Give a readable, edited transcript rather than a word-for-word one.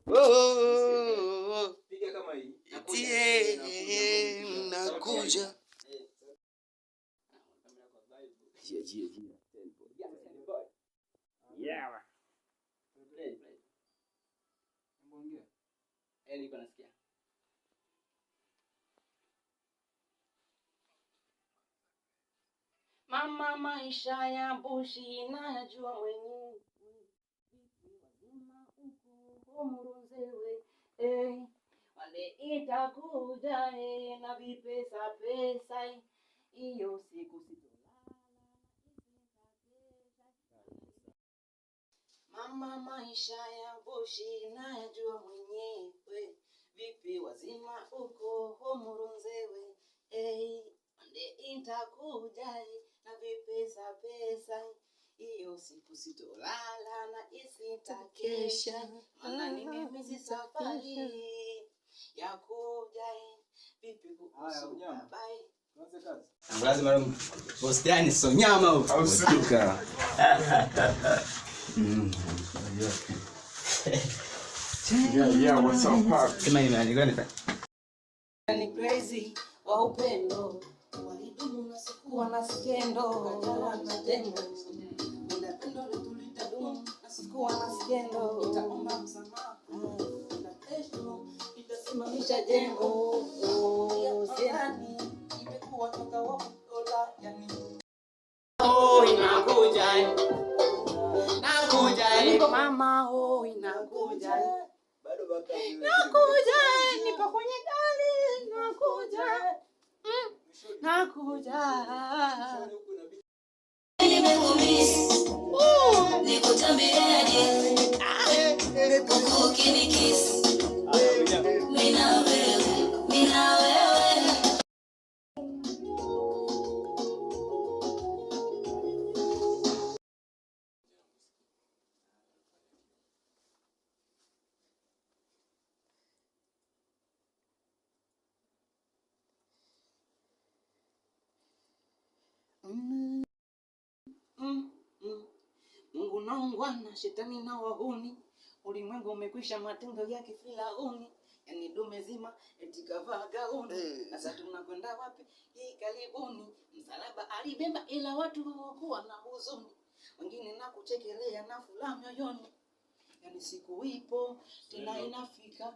Oh, piga kama hii. Nakuja. Yeah. Play. Mbona? Niko nasikia. Mama, maisha ya bushi najua mwenyewe. Wazima uko mruzewe. Wale itakuja na vipesa hiyo siku sitolala. Mama, maisha ya bushi najua mwenyewe. Vipi wazima uko mruzewe. Wale itakuja na vipesa hiyo siku sitolala na isitakesha, maana nimemisi safari ya kuja. Vipi kuhusu bye? Tuanze kazi. Lazima boss yani sio nyama huko. Usituka. Yeah, what's up, Pop? Sema nimeandika ni crazy wa upendo. Walidumu na sikuwa na skendo. Kajala na demo. Unapenda tulitadumu na sikuwa na skendo. Nitaomba msamaha. Na kesho nitasimamisha jengo. Siani imekuwa toka wa dola yani. Inakuja. Nakuja. Niko mama inakuja. bado baka. Nakuja, nipo kwenye gari, nakuja. Nakuja. Nikutambiaje? Ukinikisi. Mina wewe. Mungu na ungwana, shetani na wahuni. Ulimwengu umekwisha matendo ya kifirauni. Yani dume zima eti kavaa gauni. Sasa tunakwenda wapi? Hii karibuni. Msalaba alibeba ila watu hawakuwa na huzuni. Wengine na kuchekelea na furaha moyoni. Yani siku ipo tena inafika.